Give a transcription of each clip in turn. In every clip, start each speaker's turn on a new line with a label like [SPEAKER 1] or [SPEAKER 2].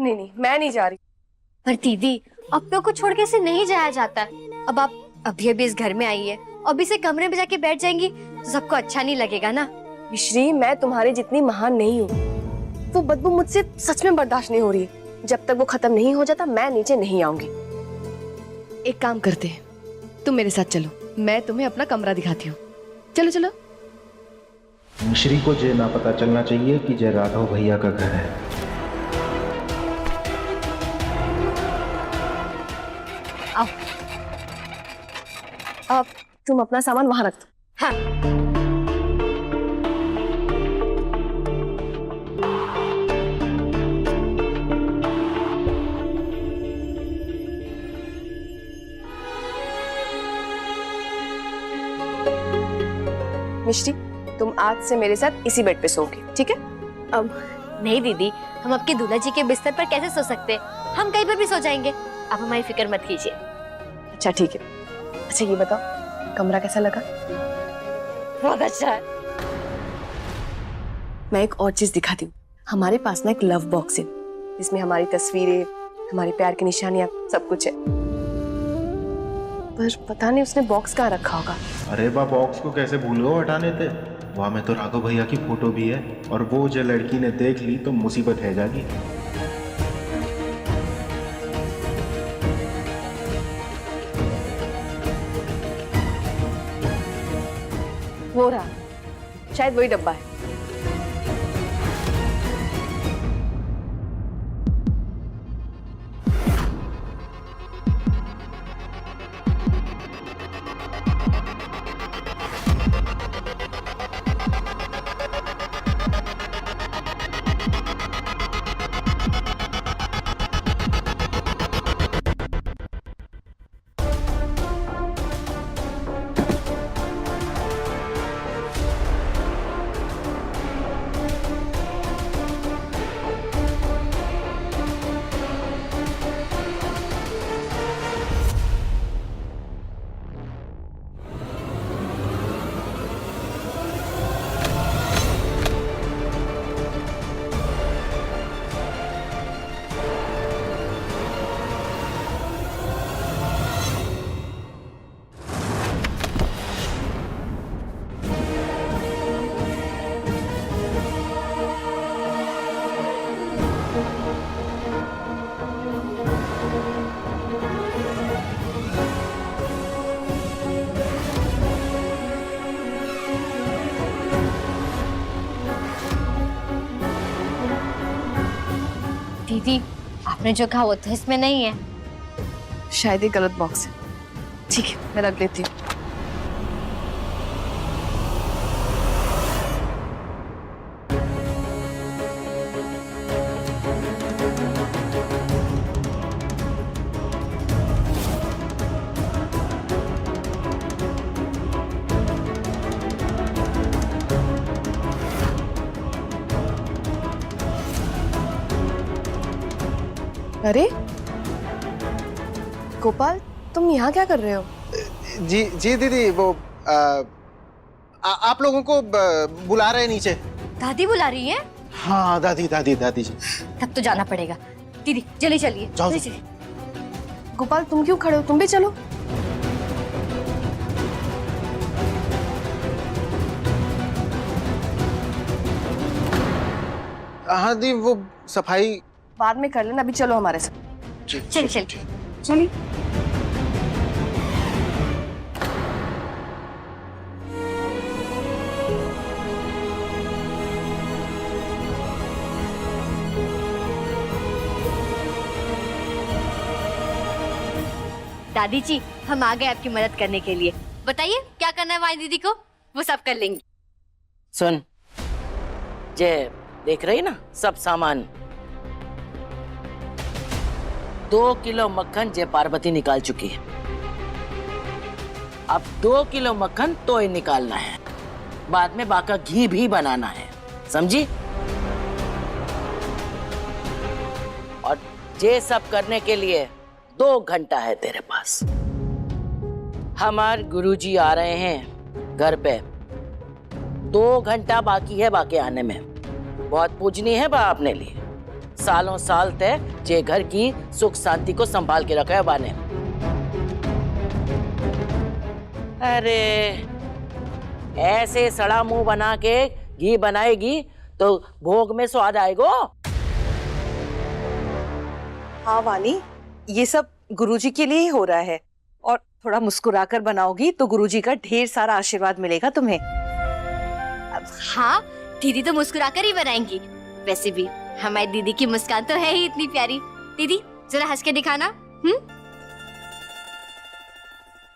[SPEAKER 1] नहीं नहीं, मैं नहीं जा रही।
[SPEAKER 2] पर दीदी, अपनों को छोड़ के इसे नहीं जाया जाता। अब आप अभी अभी इस घर में आई है, अब इसे कमरे में जाके बैठ जाएंगी तो सबको अच्छा नहीं लगेगा ना।
[SPEAKER 1] मिश्री, मैं तुम्हारी जितनी महान नहीं हूँ। वो बदबू मुझसे सच में बर्दाश्त नहीं हो रही है। जब तक वो खत्म नहीं हो जाता मैं नीचे नहीं आऊंगी। एक काम करते हैं, तुम मेरे साथ चलो, मैं तुम्हें अपना कमरा दिखाती हूँ। चलो चलो।
[SPEAKER 3] मिश्री को ये ना पता चलना चाहिए कि जय राघव भैया का घर है।
[SPEAKER 1] आओ। अब तुम अपना सामान वहां रख दो।
[SPEAKER 2] हाँ।
[SPEAKER 1] मिश्री, तुम आज से मेरे साथ इसी बेड पे सोओगे, ठीक है?
[SPEAKER 2] अब नहीं दीदी, हम आपके दूल्हा जी के बिस्तर पर कैसे सो सकते हैं? हम कहीं पर भी सो जाएंगे, आप हमारी फिक्र मत कीजिए।
[SPEAKER 1] अच्छा ठीक है। अच्छा ये बताओ, कमरा कैसा लगा?
[SPEAKER 2] बहुत अच्छा है।
[SPEAKER 1] मैं एक और चीज दिखाती हूँ। हमारे पास ना एक लव बॉक्स है, जिसमें हमारी तस्वीरें, हमारे प्यार की निशानियां, सब कुछ है। पर पता नहीं उसने बॉक्स कहाँ रखा होगा।
[SPEAKER 3] अरे बा, बॉक्स को कैसे भूल गए हटाने थे? वहाँ में तो राघव भैया की फोटो भी है, और वो जो लड़की ने देख ली तो मुसीबत है जागी।
[SPEAKER 1] वो रहा, शायद वही डब्बा है।
[SPEAKER 2] दीदी, आपने जो कहा वो तो इसमें नहीं है।
[SPEAKER 1] शायद ये गलत बॉक्स है। ठीक है, मैं रख लेती हूँ। अरे गोपाल, तुम यहाँ क्या कर रहे हो?
[SPEAKER 4] जी जी दीदी, वो आप लोगों को बुला रहे हैं नीचे।
[SPEAKER 2] दादी बुला रही है?
[SPEAKER 4] हाँ दादी दादी दादी जी।
[SPEAKER 2] तब तो जाना पड़ेगा। दीदी जल्दी चलिए।
[SPEAKER 4] जाओ।
[SPEAKER 2] जल्दी चलिए।
[SPEAKER 1] गोपाल, तुम क्यों खड़े हो? तुम भी चलो।
[SPEAKER 4] हाँ दी, वो सफाई
[SPEAKER 1] बाद में कर लेना, अभी चलो हमारे साथ।
[SPEAKER 2] चल चल
[SPEAKER 1] चलिए।
[SPEAKER 2] दादी जी, हम आ गए आपकी मदद करने के लिए। बताइए क्या करना है हमारी दीदी को, वो सब कर लेंगी।
[SPEAKER 5] सुन, जे देख रही ना सब सामान, 2 किलो मक्खन जय पार्वती निकाल चुकी है। अब 2 किलो मक्खन तो ही निकालना है, बाद में बाका घी भी बनाना है, समझी? और ये सब करने के लिए 2 घंटा है तेरे पास। हमारे गुरुजी आ रहे हैं घर पे, 2 घंटा बाकी है बाकी आने में। बहुत पूजनी है बा अपने लिए, सालों साल तक जे घर की सुख शांति को संभाल के रखा है बाने। अरे ऐसे सड़ा मुंह बना के घी बनाएगी तो भोग में स्वाद आएगो।
[SPEAKER 6] हाँ वानी, ये सब गुरुजी के लिए ही हो रहा है और थोड़ा मुस्कुराकर बनाओगी तो गुरुजी का ढेर सारा आशीर्वाद मिलेगा तुम्हें।
[SPEAKER 2] हाँ, दीदी तो मुस्कुराकर ही बनाएंगी। वैसे भी हमारी दीदी की मुस्कान तो है ही इतनी प्यारी। दीदी जरा हंस के दिखाना।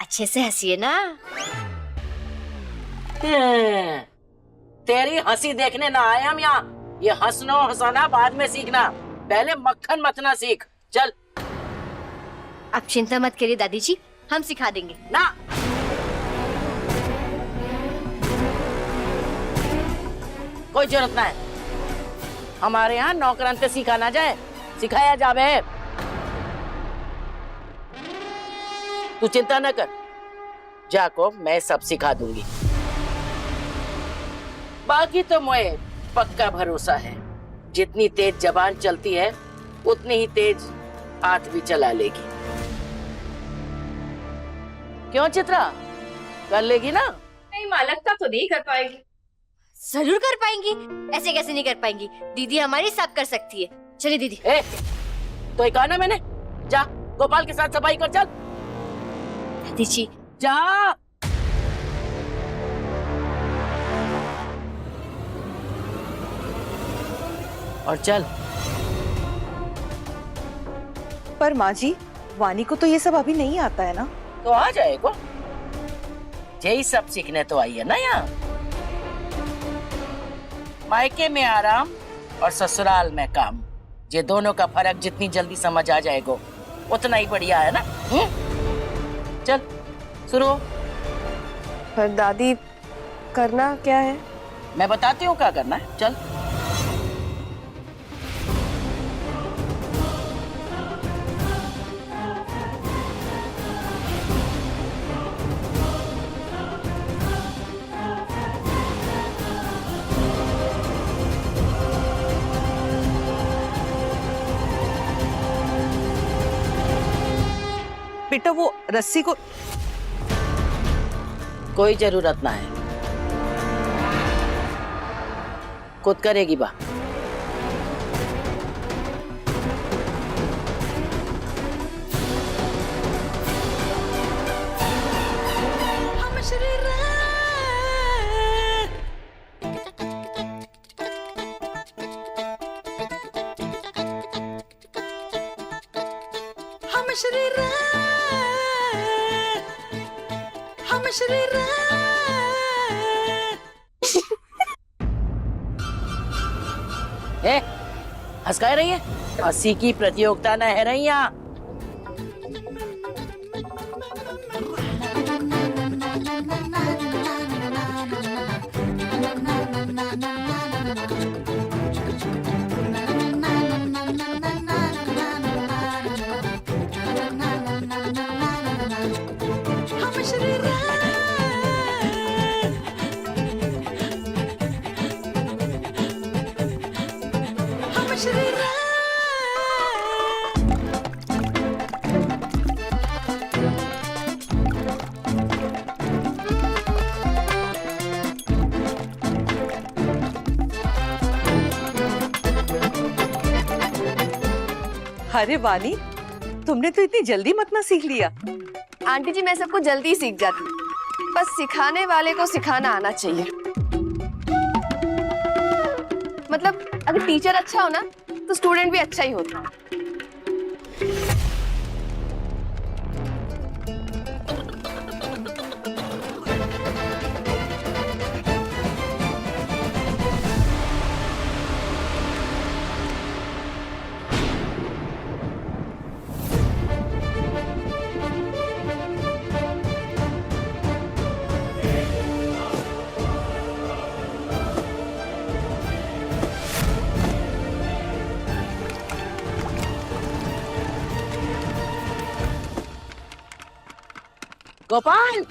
[SPEAKER 2] अच्छे से हंसिए ना।
[SPEAKER 5] तेरी हंसी देखने ना आया हम यहाँ। ये हंसना हंसाना बाद में सीखना, पहले मक्खन मथना सीख। चल।
[SPEAKER 2] आप चिंता मत करिए दादी जी, हम सिखा देंगे
[SPEAKER 5] ना। कोई जरूरत ना है, हमारे यहाँ नौकरान पे सीखा ना जाए, सिखाया जावे। तू चिंता न कर, जाको मैं सब सिखा दूंगी। बाकी तो मुझे पक्का भरोसा है, जितनी तेज जबान चलती है उतनी ही तेज हाथ भी चला लेगी। क्यों चित्रा, कर लेगी ना?
[SPEAKER 1] नहीं माँ, लगता तो नहीं कर पाएगी।
[SPEAKER 2] जरूर कर पाएंगी, ऐसे कैसे नहीं कर पाएंगी। दीदी हमारी सब कर सकती है। चलिए दीदी।
[SPEAKER 5] तो कहा ना मैंने, जा गोपाल के साथ सफाई कर। चल
[SPEAKER 2] दादी जी
[SPEAKER 5] जा। और चल।
[SPEAKER 6] पर माँ जी, वानी को तो ये सब अभी नहीं आता है ना।
[SPEAKER 5] तो आ जाएगा, यही सब सीखने तो आई है ना यहाँ। मायके में आराम और ससुराल में काम, ये दोनों का फर्क जितनी जल्दी समझ आ जाएगा उतना ही बढ़िया है ना। चल शुरू हो।
[SPEAKER 1] पर दादी, करना क्या है?
[SPEAKER 5] मैं बताती हूँ क्या करना है। चल।
[SPEAKER 6] बेटा वो रस्सी को
[SPEAKER 5] कोई जरूरत ना है, खुद करेगी बा। हंस का रही है, हंसी की प्रतियोगिता न है रही यहाँ।
[SPEAKER 6] अरे वानी, तुमने तो इतनी जल्दी मतना सीख लिया।
[SPEAKER 1] आंटी जी, मैं सबको जल्दी सीख जाती, बस सिखाने वाले को सिखाना आना चाहिए। मतलब अगर टीचर अच्छा हो ना तो स्टूडेंट भी अच्छा ही होता है।
[SPEAKER 5] गोपाल,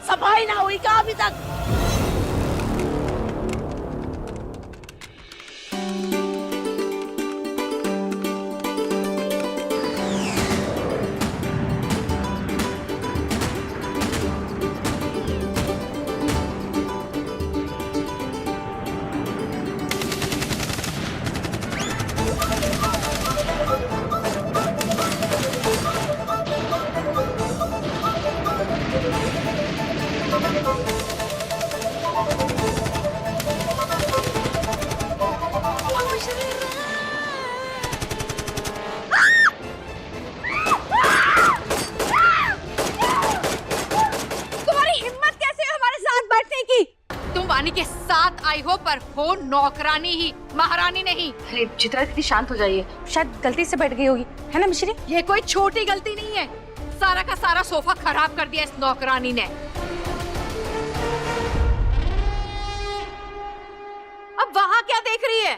[SPEAKER 5] सफाई ना हुई क्या अभी तक?
[SPEAKER 7] बात आई हो पर हो नौकरानी ही, महारानी नहीं।
[SPEAKER 6] अरे चित्रा इतनी शांत हो जाइए, शायद गलती से बैठ गई होगी, है ना मिश्री?
[SPEAKER 7] ये कोई छोटी गलती नहीं है, सारा का सारा सोफा खराब कर दिया इस नौकरानी ने। अब वहां क्या देख रही है?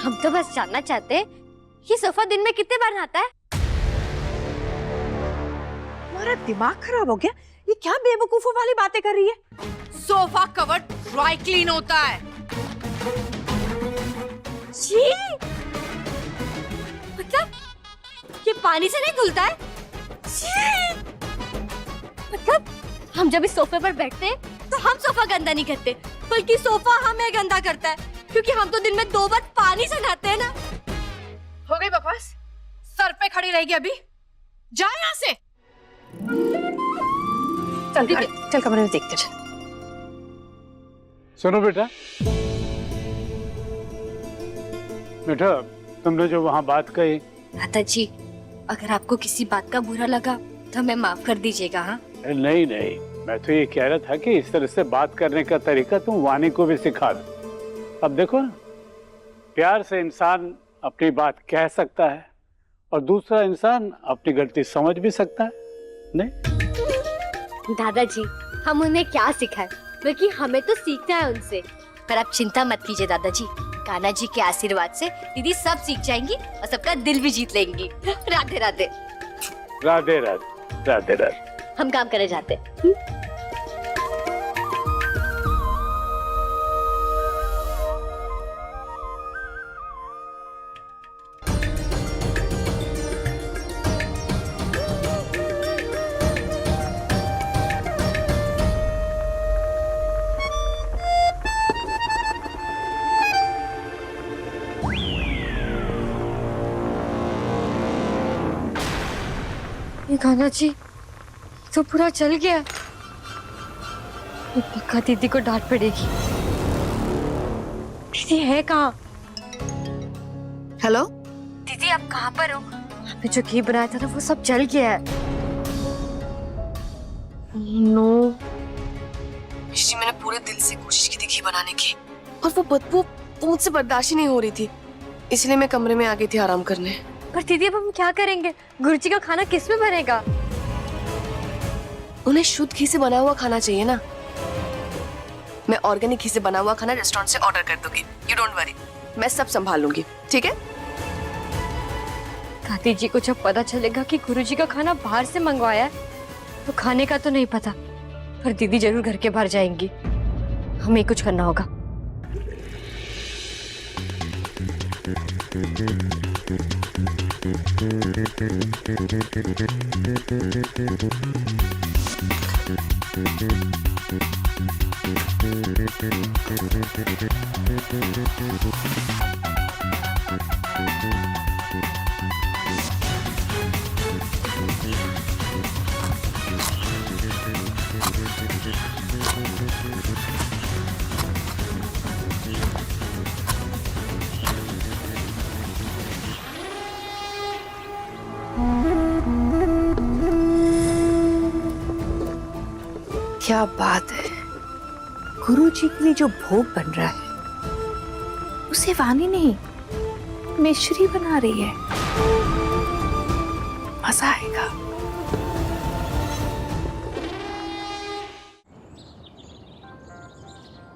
[SPEAKER 2] हम तो बस जानना चाहते हैं ये सोफा दिन में कितने बार नहाता है?
[SPEAKER 6] तुम्हारा दिमाग खराब हो गया? ये क्या बेवकूफों वाली बातें कर रही है?
[SPEAKER 7] सोफा कवर ड्राई क्लीन होता है।
[SPEAKER 2] छी! मतलब ये पानी से नहीं धुलता है? छी! मतलब हम जब इस सोफे पर बैठते हैं तो हम सोफा गंदा नहीं करते, बल्कि सोफा हमें गंदा करता है, क्योंकि हम तो दिन में 2 बार पानी से नहाते हैं ना।
[SPEAKER 7] हो गई बकवास, सर पे खड़ी रहेगी अभी। जा यहाँ से।
[SPEAKER 6] चल कमरे में देखते चल।
[SPEAKER 8] सुनो बेटा, बेटा तुमने जो वहाँ बात कही।
[SPEAKER 2] दादाजी, अगर आपको किसी बात का बुरा लगा तो हमें माफ कर दीजिएगा। हाँ
[SPEAKER 8] नहीं नहीं, मैं तो ये कह रहा था कि इस तरह से बात करने का तरीका तुम वानी को भी सिखा दो। अब देखो ना, प्यार से इंसान अपनी बात कह सकता है और दूसरा इंसान अपनी गलती समझ भी सकता है। नहीं
[SPEAKER 2] दादाजी, हम उन्हें क्या सिखाए, बल्कि हमें तो सीखना है उनसे। पर आप चिंता मत कीजिए दादाजी, कान्हा जी के आशीर्वाद से दीदी सब सीख जाएंगी और सबका दिल भी जीत लेंगी। राधे राधे।
[SPEAKER 8] राधे राधे राधे राधे।
[SPEAKER 2] हम काम करने जाते हैं। कान्हा जी तो पूरा चल गया। पक्का दीदी को डांट पड़ेगी। दीदी है कहाँ?
[SPEAKER 1] हेलो
[SPEAKER 2] दीदी आप कहाँ पर हो? आपने जो घी बनाया था ना वो सब जल गया है।
[SPEAKER 1] नो मिश्री, मैंने पूरे दिल से कोशिश की थी घी बनाने की, और वो बदबू मुझसे बर्दाश्त ही नहीं हो रही थी, इसलिए मैं कमरे में आ गई थी आराम करने।
[SPEAKER 2] पर दीदी अब हम क्या करेंगे? गुरुजी का खाना किस में बनेगा?
[SPEAKER 1] उन्हें शुद्ध घी से बना हुआ खाना चाहिए ना। मैं ऑर्गेनिक घी से बना हुआ खाना रेस्टोरेंट से ऑर्डर कर दूंगी। यू डोंट वरी, मैं सब संभाल लूंगी, ठीक है?
[SPEAKER 2] दादी जी को जब पता चलेगा कि गुरुजी का खाना बाहर से मंगवाया है तो खाने का तो नहीं पता, पर दीदी जरूर घर के बाहर जाएंगी। हमें कुछ करना होगा।
[SPEAKER 6] क्या बात है, गुरुजी के लिए जो भोग बन रहा है उसे वानी नहीं मिश्री बना रही है। मजा आएगा।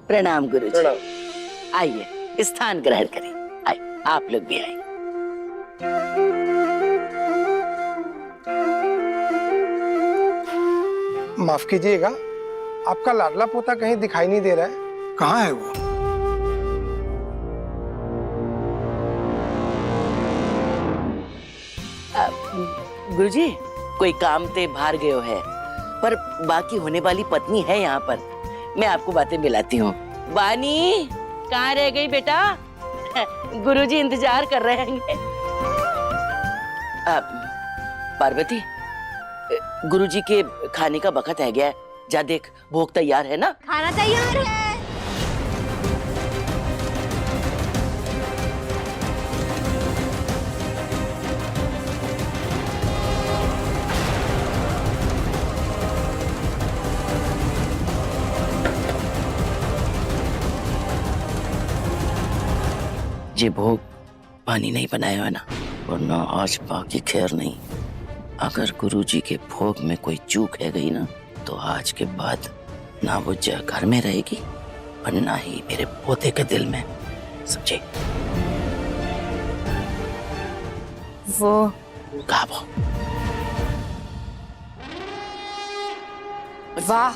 [SPEAKER 5] प्रणाम गुरुजी। आइए स्थान ग्रहण करें। आइए, आप लोग भी आइए।
[SPEAKER 9] माफ कीजिएगा, आपका लाडला पोता कहीं दिखाई नहीं दे रहा है, कहाँ है वो?
[SPEAKER 5] गुरुजी कोई काम ते बाहर गयो है, पर बाकी होने वाली पत्नी है यहाँ पर। मैं आपको बातें मिलाती हूँ। वानी कहाँ रह गई बेटा? गुरुजी इंतजार कर रहे हैं। पार्वती, गुरुजी के खाने का वक्त है गया है, जा देख भोग तैयार है ना?
[SPEAKER 2] खाना तैयार है।
[SPEAKER 5] ये भोग पानी नहीं बनाया है ना, वरना आज बाकी खैर नहीं। अगर गुरुजी के भोग में कोई चूक है गई ना, तो आज के बाद ना वो जय घर में रहेगी और ना ही मेरे पोते के दिल में, समझे?
[SPEAKER 6] वो
[SPEAKER 5] कहा वो?
[SPEAKER 6] वाह,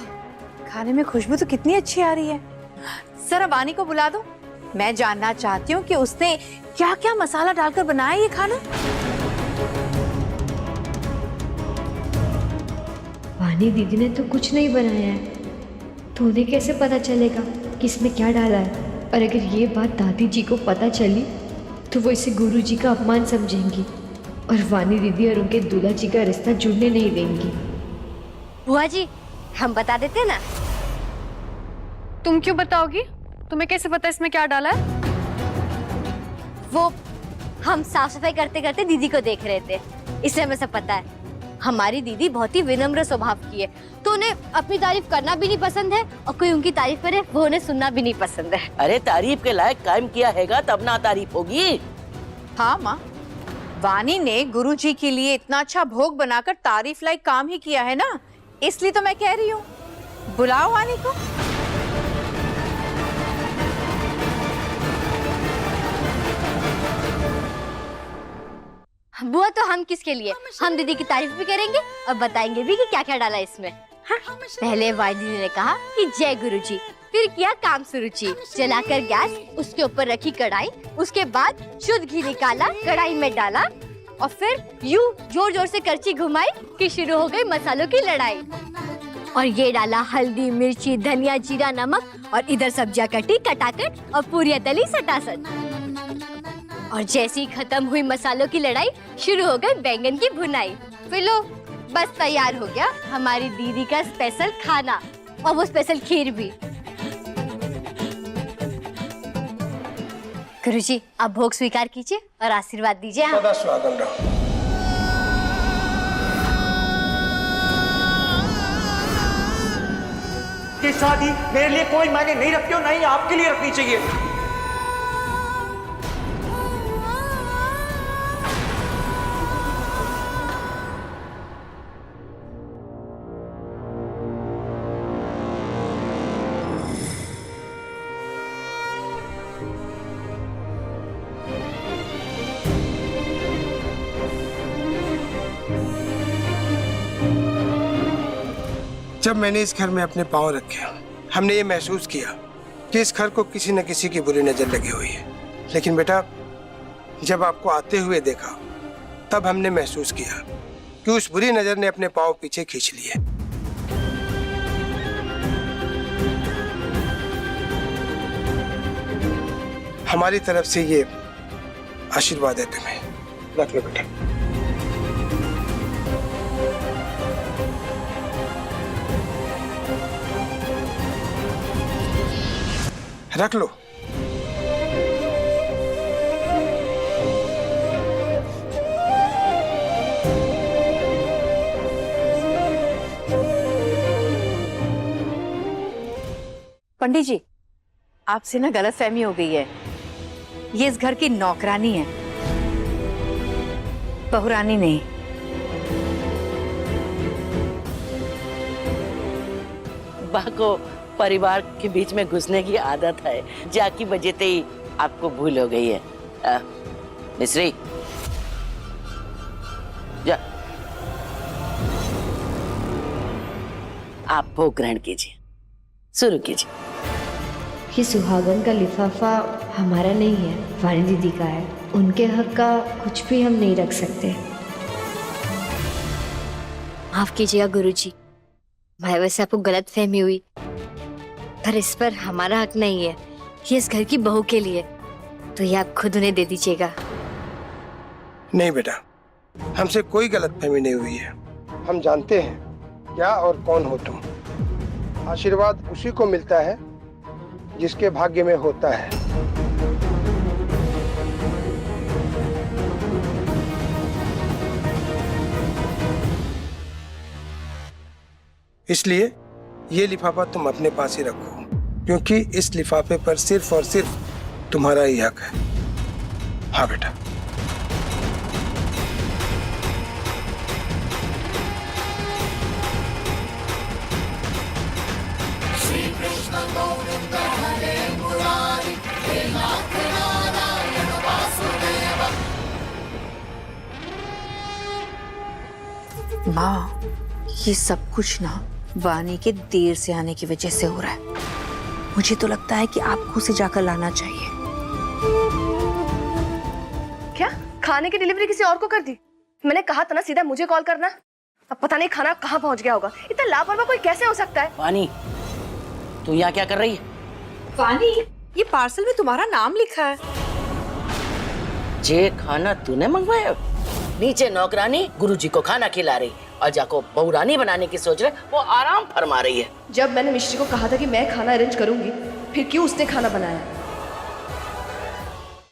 [SPEAKER 6] खाने में खुशबू तो कितनी अच्छी आ रही है। जरा वानी को बुला दो, मैं जानना चाहती हूँ कि उसने क्या क्या मसाला डालकर बनाया ये खाना।
[SPEAKER 2] वानी दीदी ने तो कुछ नहीं बनाया है, तो उन्हें कैसे पता चलेगा कि इसमें क्या डाला है? और अगर ये बात दादी जी को पता चली तो वो इसे गुरु जी का अपमान समझेंगी और वानी दीदी और उनके दूल्हा जी का रिश्ता जुड़ने नहीं देंगी। बुआ जी, हम बता देते हैं ना।
[SPEAKER 7] तुम क्यों बताओगी? तुम्हें कैसे पता इसमें क्या डाला है?
[SPEAKER 2] वो हम साफ सफाई करते करते दीदी को देख रहे थे, इसलिए हमें सब पता है। हमारी दीदी बहुत ही विनम्र स्वभाव की है, तो उन्हें अपनी तारीफ करना भी नहीं पसंद है और कोई उनकी तारीफ करे वो उन्हें सुनना भी नहीं पसंद है।
[SPEAKER 5] अरे तारीफ के लायक काम किया हैगा तब ना तारीफ होगी।
[SPEAKER 6] हाँ माँ, वानी ने गुरुजी के लिए इतना अच्छा भोग बनाकर तारीफ लायक काम ही किया है ना, इसलिए तो मैं कह रही हूँ, बुलाओ वानी को।
[SPEAKER 2] बुआ तो हम किसके लिए? हम दीदी की तारीफ भी करेंगे और बताएंगे भी कि क्या क्या डाला इसमें। हाँ? पहले वानी दीदी ने कहा कि जय गुरुजी, फिर किया काम सुरुचि, जलाकर गैस, उसके ऊपर रखी कढ़ाई, उसके बाद शुद्ध घी निकाला, कढ़ाई में डाला और फिर यूं जोर जोर से करछी घुमाई कि शुरू हो गई मसालों की लड़ाई। और ये डाला हल्दी, मिर्ची, धनिया, जीरा, नमक और इधर सब्जियां कटी कटाकट और पूरी तली सटासट। और जैसे ही खत्म हुई मसालों की लड़ाई, शुरू हो गई बैंगन की भुनाई। फिर लो, बस तैयार हो गया हमारी दीदी का स्पेशल खाना, और वो स्पेशल खीर भी। गुरुजी, आप भोग स्वीकार कीजिए और आशीर्वाद दीजिए।
[SPEAKER 9] सदा स्वागत रहो।
[SPEAKER 10] कि शादी मेरे लिए कोई मायने नहीं रखती और ना ही आपके लिए रखनी चाहिए।
[SPEAKER 9] जब मैंने इस घर में अपने पांव रखे, हमने ये महसूस किया कि इस घर को किसी न किसी की बुरी नजर लगी हुई है। लेकिन बेटा, जब आपको आते हुए देखा, तब हमने महसूस किया कि उस बुरी नजर ने अपने पांव पीछे खींच लिए। हमारी तरफ से ये आशीर्वाद है तुम्हें, रख लो बेटा। रख लो।
[SPEAKER 6] पंडित जी, आपसे ना गलतफहमी हो गई है। ये इस घर की नौकरानी है, बहुरानी नहीं।
[SPEAKER 5] बा को परिवार के बीच में घुसने की आदत है, जाकी वजह से ही आपको भूल हो गई है। मिश्री, जा, आप भोग ग्रहण कीजिए, शुरू कीजिए।
[SPEAKER 2] ये सुहागन का लिफाफा हमारा नहीं है, वानी दीदी का है। उनके हक का कुछ भी हम नहीं रख सकते। माफ कीजिएगा गुरुजी, हमारी वजह से आपको गलत फहमी हुई, पर इस पर हमारा हक नहीं है। ये इस घर की बहू के लिए, तो ये आप खुद उन्हें दे दीजिएगा।
[SPEAKER 9] नहीं बेटा, हमसे कोई गलतफहमी नहीं हुई है। हम जानते हैं क्या और कौन हो तुम। आशीर्वाद उसी को मिलता है जिसके भाग्य में होता है। इसलिए ये लिफाफा तुम अपने पास ही रखो, क्योंकि इस लिफाफे पर सिर्फ और सिर्फ तुम्हारा ही हक है। हाँ बेटा।
[SPEAKER 6] माँ, ये सब कुछ ना वानी के देर से आने की वजह से हो रहा है। मुझे तो लगता है कि आपको उसे जाकर लाना चाहिए।
[SPEAKER 1] क्या खाने की डिलीवरी किसी और को कर दी? मैंने कहा था ना सीधा मुझे कॉल करना। अब पता नहीं खाना कहाँ पहुंच गया होगा। इतना लापरवाह कोई कैसे हो सकता है?
[SPEAKER 5] वानी, तू यहाँ क्या कर रही है?
[SPEAKER 6] वानी, ये पार्सल में तुम्हारा नाम लिखा है।
[SPEAKER 5] जे खाना तूने मंगवाया? नीचे नौकरानी गुरुजी को खाना खिला रही और जाको बहुरानी बनाने की सोच रहे, वो आराम फरमा रही है।
[SPEAKER 1] जब मैंने मिश्री को कहा था कि मैं खाना अरेंज करूंगी, फिर क्यों उसने खाना बनाया?